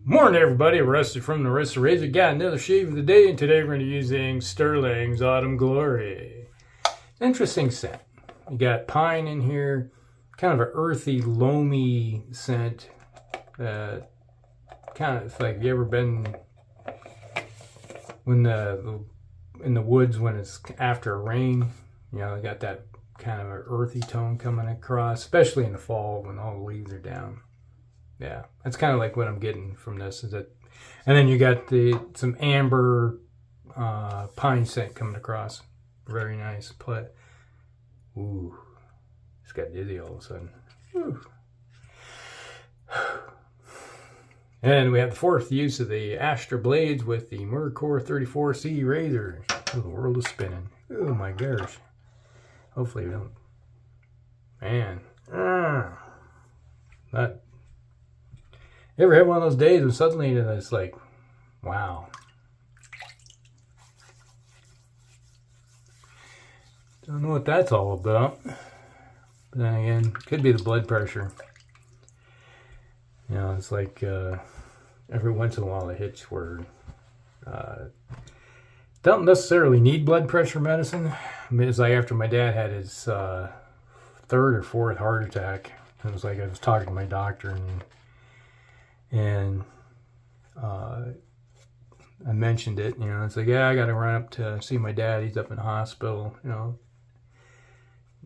Morning everybody, Rusty from the Rusty Razor. Got another shave of the day, and today we're going to be using Stirling's Autumn Glory. Interesting scent. You got pine in here, kind of an earthy, loamy scent. Kind of like, you ever been when in the woods when it's after a rain? You know, you got that kind of an earthy tone coming across, especially in the fall when all the leaves are down. Yeah, that's kind of like what I'm getting from this. Is that, and then you got some amber pine scent coming across. Very nice. But ooh, just got dizzy all of a sudden. Whew. And we have the fourth use of the Astra blades with the Merkur 34C razor. Oh, the world is spinning. Oh my gosh. Hopefully we don't. Man, that. You ever had one of those days when suddenly it's like, wow. Don't know what that's all about. But then again, could be the blood pressure. You know, it's like every once in a while it hits where don't necessarily need blood pressure medicine. I mean, it's like after my dad had his third or fourth heart attack. It was like I was talking to my doctor and I mentioned it, you know, it's like, yeah, I got to run up to see my dad. He's up in the hospital, you know,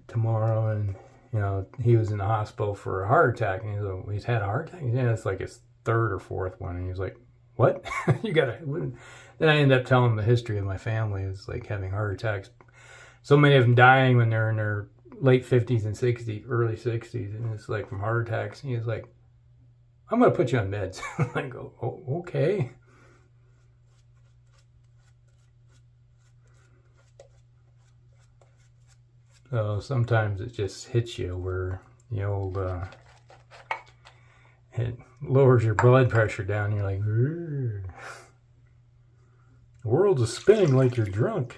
tomorrow. And, you know, he was in the hospital for a heart attack. And he's like, he's had a heart attack? Yeah, it's like his third or fourth one. And he's like, what? You got to... Then I ended up telling him the history of my family. It's like having heart attacks. So many of them dying when they're in their late 50s and 60s, early 60s. And it's like from heart attacks. And he's like, I'm going to put you on meds. I go, oh, okay. So sometimes it just hits you where the old, it lowers your blood pressure down. You're like, the world is spinning like you're drunk.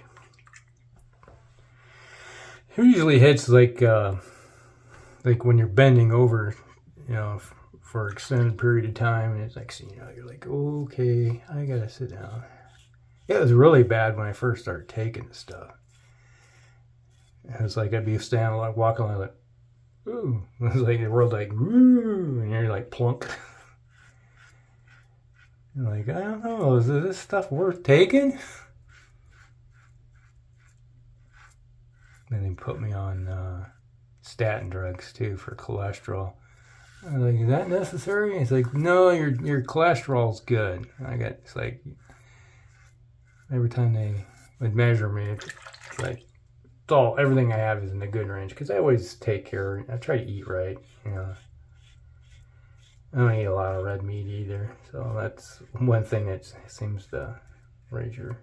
It usually hits like when you're bending over, you know, for an extended period of time, and it's like, you know, you're like, okay, I gotta sit down. Yeah, it was really bad when I first started taking the stuff. It was like I'd be standing, like walking, like, ooh. It was like the world, like, woo, and you're like plunk. You're like, I don't know, is this stuff worth taking? Then they put me on statin drugs too for cholesterol. I was like, is that necessary? He's like, no, your cholesterol's good. It's like, every time they would measure me, it's like, everything I have is in the good range. Because I always take care, I try to eat right, you know. I don't eat a lot of red meat either. So that's one thing that seems to raise your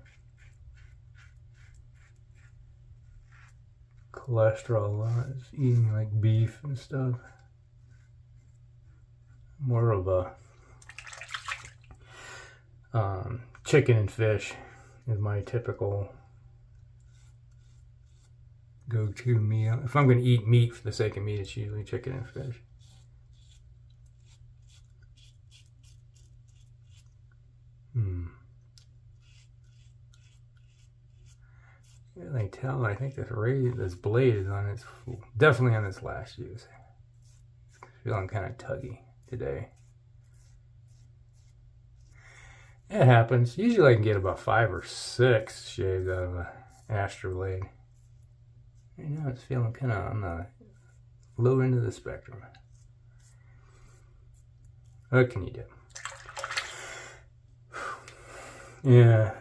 cholesterol a lot, is eating like beef and stuff. More of a chicken and fish is my typical go-to meal. If I'm going to eat meat for the sake of meat, it's usually chicken and fish. I tell. I think this blade is on its, definitely on its last use. It's feeling kind of tuggy today. It happens. Usually I can get about 5 or 6 shaves out of an Astra blade. Right now it's feeling kind of on the low end of the spectrum. What can you do? Yeah.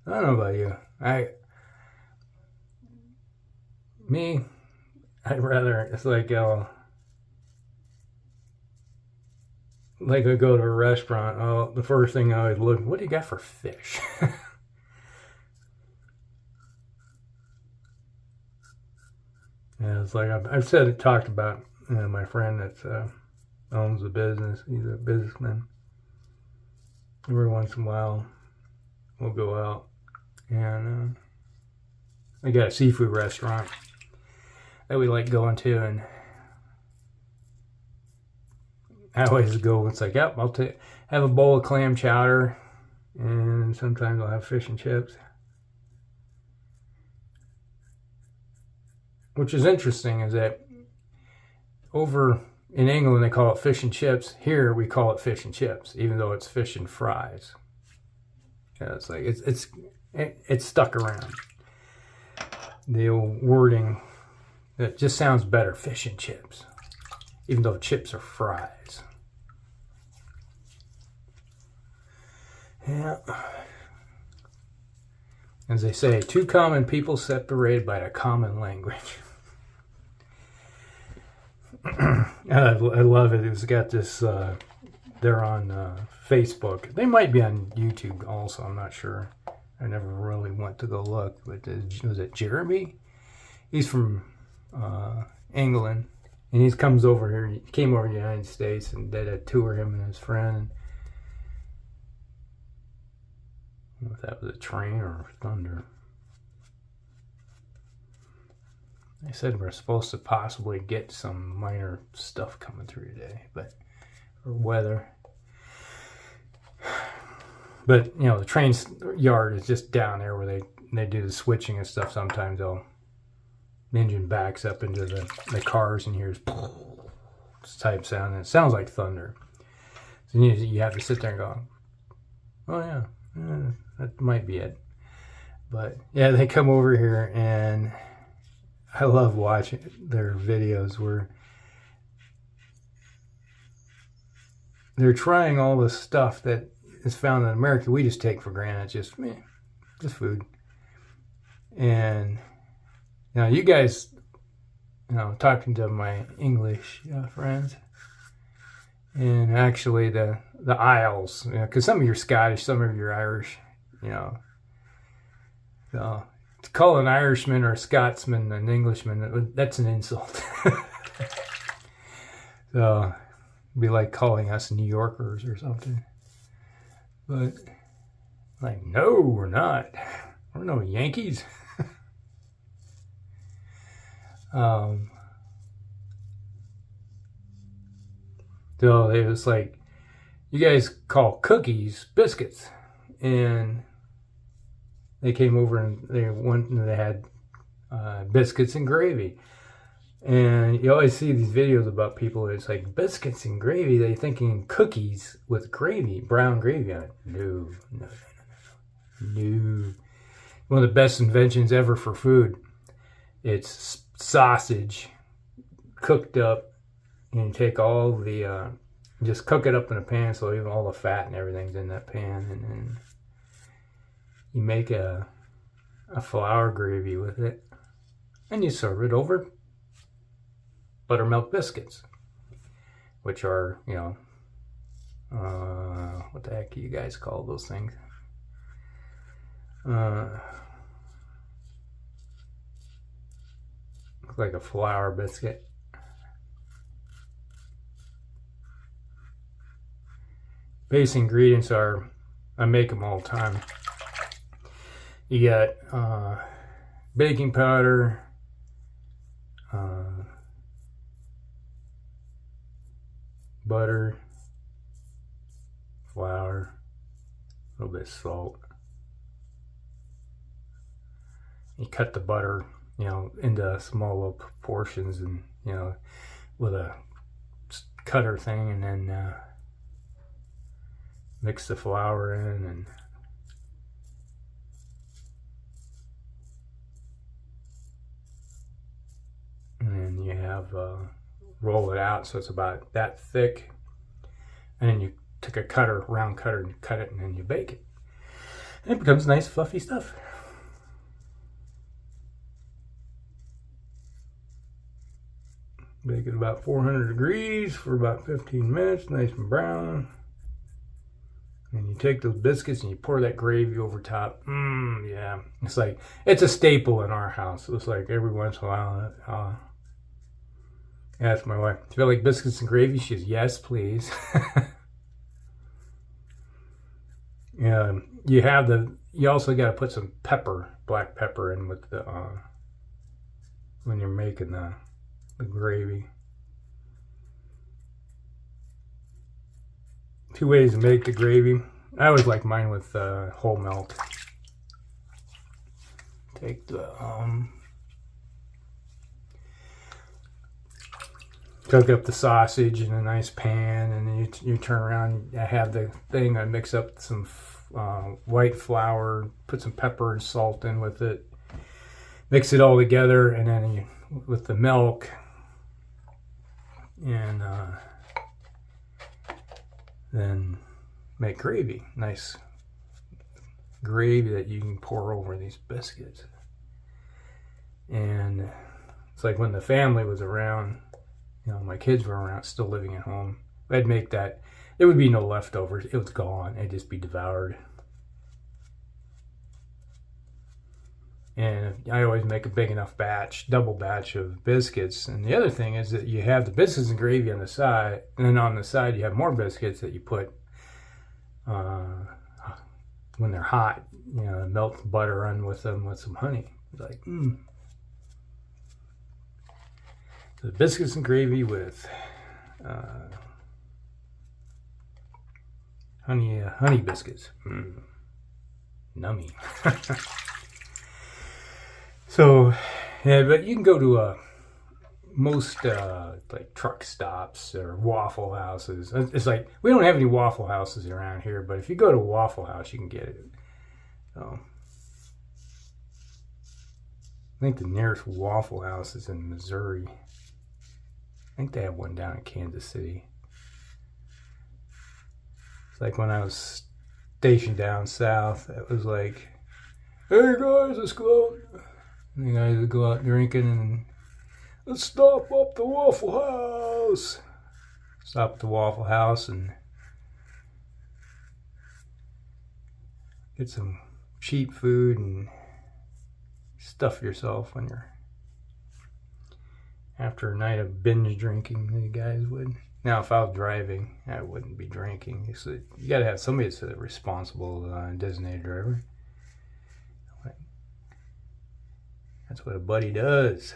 I don't know about you. I'd rather, it's like, like I go to a restaurant, the first thing I always look, what do you got for fish? Yeah, it's like I've talked about, you know, my friend that owns a business. He's a businessman. Every once in a while, we'll go out, and they got a seafood restaurant that we like going to, and I always go, it's like, yep, I'll have a bowl of clam chowder, and sometimes I'll have fish and chips. Which is interesting is that over in England they call it fish and chips. Here we call it fish and chips, even though it's fish and fries. Yeah, it's like it's stuck around. The old wording, it just sounds better, fish and chips, even though chips are fries. Yeah. As they say, two common people separated by a common language. I love it. It's got this, they're on Facebook. They might be on YouTube also, I'm not sure. I never really went to go look, but was it Jeremy? He's from England, and he comes over here. He came over to the United States and did a tour, him and his friend. I don't know if that was a train or thunder. They said we're supposed to possibly get some minor stuff coming through today, but for weather. But you know, the train yard is just down there where they do the switching and stuff. Sometimes the engine backs up into the cars and hears this type sound, and it sounds like thunder. So you have to sit there and go, oh yeah, that might be it. But yeah, they come over here, and I love watching their videos where they're trying all this stuff that is found in America we just take for granted. Just food. And now you guys, talking to my English friends, and actually the Isles, because some of you are Scottish, some of you are Irish, so to call an Irishman or a Scotsman an Englishman, that's an insult. So it'd be like calling us New Yorkers or something. But like, no, we're not. We're no Yankees. So it was like, you guys call cookies biscuits, and they came over and they went and they had biscuits and gravy. And you always see these videos about people, it's like biscuits and gravy. They're thinking cookies with gravy, brown gravy on it. No. One of the best inventions ever for food. It's sausage cooked up, and you take all the, just cook it up in a pan so even all the fat and everything's in that pan. And then you make a flour gravy with it, and you serve it over buttermilk biscuits, which are, what the heck do you guys call those things? Like a flour biscuit. Base ingredients are, I make them all the time. You got baking powder, butter, flour, a little bit of salt. You cut the butter, into small little portions, and with a cutter thing, and then mix the flour in, and then you have roll it out so it's about that thick, and then you take a round cutter, and cut it, and then you bake it, and it becomes nice fluffy stuff. Bake it about 400 degrees for about 15 minutes, nice and brown. And you take those biscuits and you pour that gravy over top. Yeah. It's a staple in our house. It's like every once in a while, ask my wife, do you like biscuits and gravy? She says, yes, please. Yeah. You also got to put some black pepper in with the, when you're making the gravy. 2 ways to make the gravy. I always like mine with whole milk. Take the cook up the sausage in a nice pan, and then you turn around. I have the thing. I mix up some white flour, put some pepper and salt in with it, mix it all together, and then with the milk, and then make gravy. Nice gravy that you can pour over these biscuits. And it's like when the family was around, you know, my kids were around, still living at home, I'd make that. There would be no leftovers. It was gone. It'd just be devoured. And I always make a big enough batch, double batch of biscuits. And the other thing is that you have the biscuits and gravy on the side, and then on the side you have more biscuits that you put when they're hot. You know, melt butter on with them with some honey. It's like, So the biscuits and gravy with honey biscuits. Nummy. So, yeah, but you can go to most like truck stops or Waffle Houses. It's like, we don't have any Waffle Houses around here, but if you go to a Waffle House, you can get it. So, I think the nearest Waffle House is in Missouri. I think they have one down in Kansas City. It's like when I was stationed down south, it was like, hey guys, let's go out. And the guys would go out drinking and let's stop up the Waffle House. Stop at the Waffle House and get some cheap food and stuff yourself when you're after a night of binge drinking. The guys would. Now, if I was driving, I wouldn't be drinking. So you got to have somebody that's a responsible designated driver. That's what a buddy does.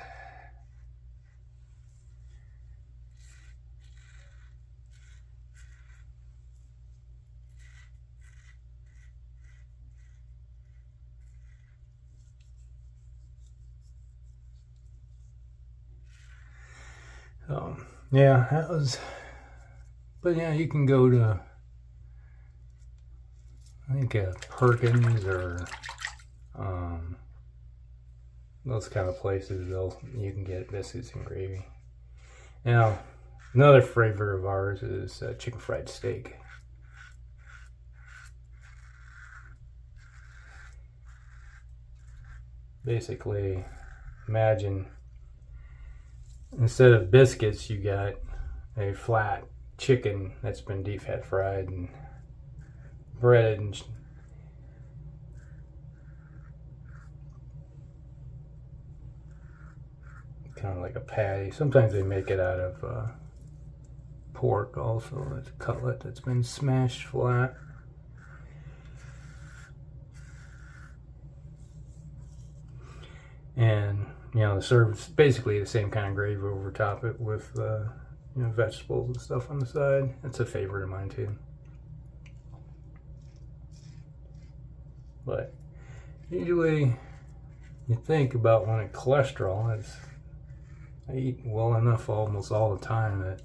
Yeah, that was, but yeah, you can go to, I think Perkins or those kind of places. You can get biscuits and gravy. Now, another favorite of ours is chicken fried steak. Basically, imagine instead of biscuits, you got a flat chicken that's been deep fat fried and breaded and kind of like a patty. Sometimes they make it out of pork also. It's a cutlet that's been smashed flat. And you know, serves basically the same kind of gravy over top it with you know, vegetables and stuff on the side. It's a favorite of mine too. But usually you think about when it's cholesterol, I eat well enough almost all the time that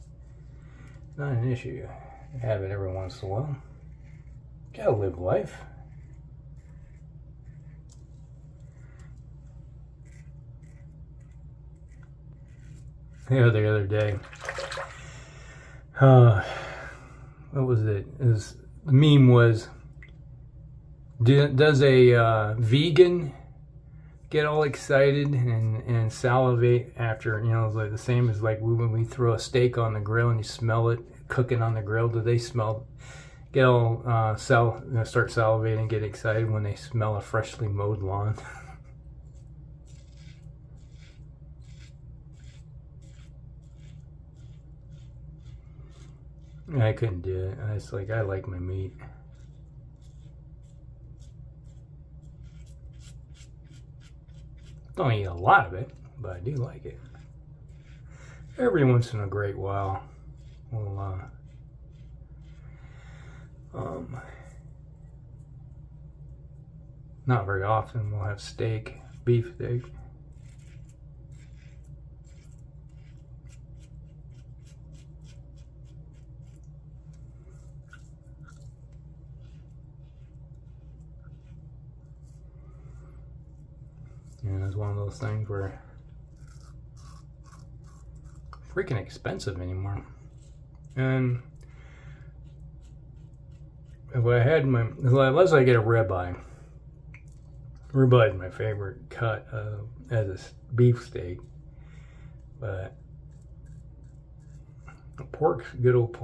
it's not an issue. I have it every once in a while. Gotta live life. Yeah, the other day, what was it? The meme was, does a vegan get all excited and salivate after, you know, it's like the same as like when we throw a steak on the grill and you smell it cooking on the grill. Do they get all start salivating, get excited when they smell a freshly mowed lawn? I couldn't do it. I like my meat. Don't eat a lot of it, but I do like it. Every once in a great while, we'll Not very often we'll have steak, beef steak. And it's one of those things where freaking expensive anymore. And if I had unless I get a ribeye. Ribeye is my favorite cut as a beef steak, but a pork, good old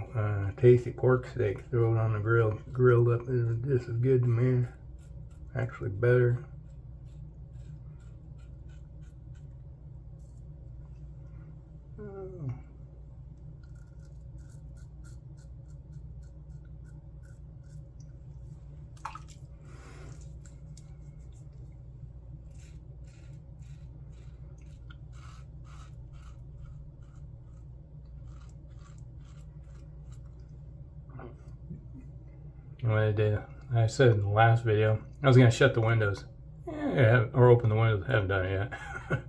tasty pork steak, throw it on the grill, grilled up is just as good to me. Actually better. What I did, I said in the last video, I was going to shut the windows. Or open the windows. I haven't done it yet.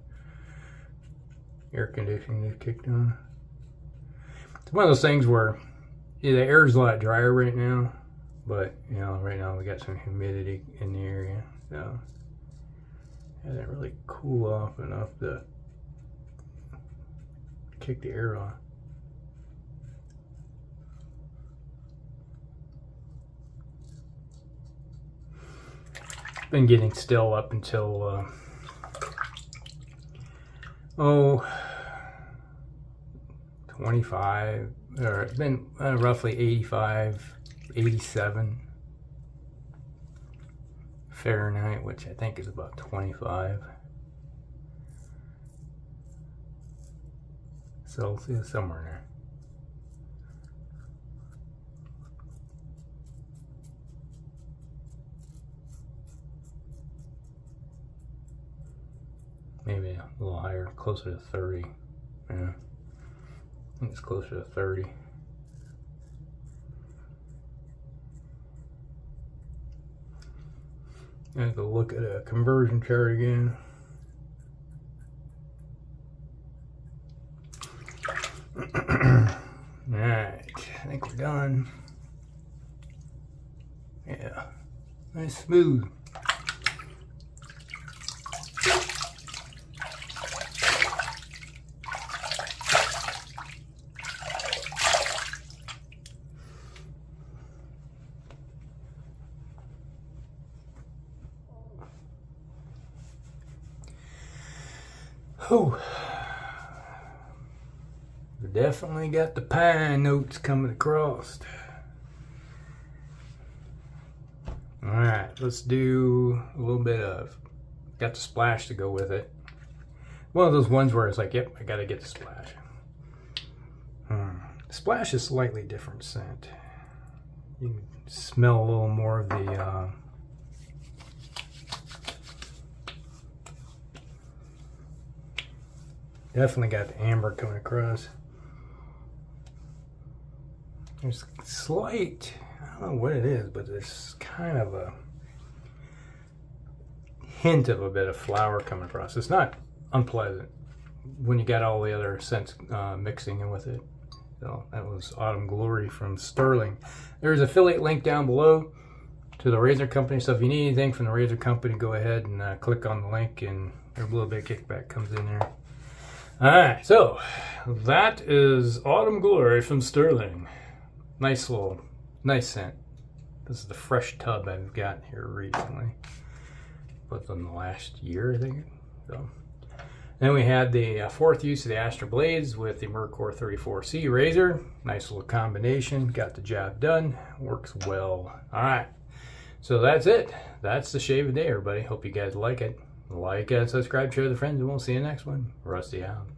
Air conditioning just kicked on. It's one of those things where the air's a lot drier right now, but you know, right now we got some humidity in the area, so it hasn't really cool off enough to kick the air on. Been getting still up until 25, or it's been roughly 85, 87 Fahrenheit, which I think is about 25 Celsius, somewhere in there. Maybe a little higher, closer to 30. Yeah, I think it's closer to 30. I have to look at a conversion chart again. Alright, I think we're done. Yeah, nice smooth. Oh, we definitely got the pine notes coming across. All right, let's do a little bit of, got the splash to go with it. One of those ones where it's like, yep, I gotta get the splash. Splash is slightly different scent. You can smell a little more of the definitely got the amber coming across. There's slight, I don't know what it is, but there's kind of a hint of a bit of flower coming across. It's not unpleasant when you got all the other scents mixing in with it. So that was Autumn Glory from Stirling. There's an affiliate link down below to the razor company. So if you need anything from the razor company, go ahead and click on the link, and a little bit of kickback comes in there. Alright, so that is Autumn Glory from Stirling. Nice scent. This is the fresh tub I've got here recently. Within the last year, I think. So then we had the fourth use of the Astra blades with the Merkur 34C razor. Nice little combination. Got the job done. Works well. Alright, so that's it. That's the shave of the day, everybody. Hope you guys like it. Like and subscribe, share with friends, and we'll see you next one. Rusty out.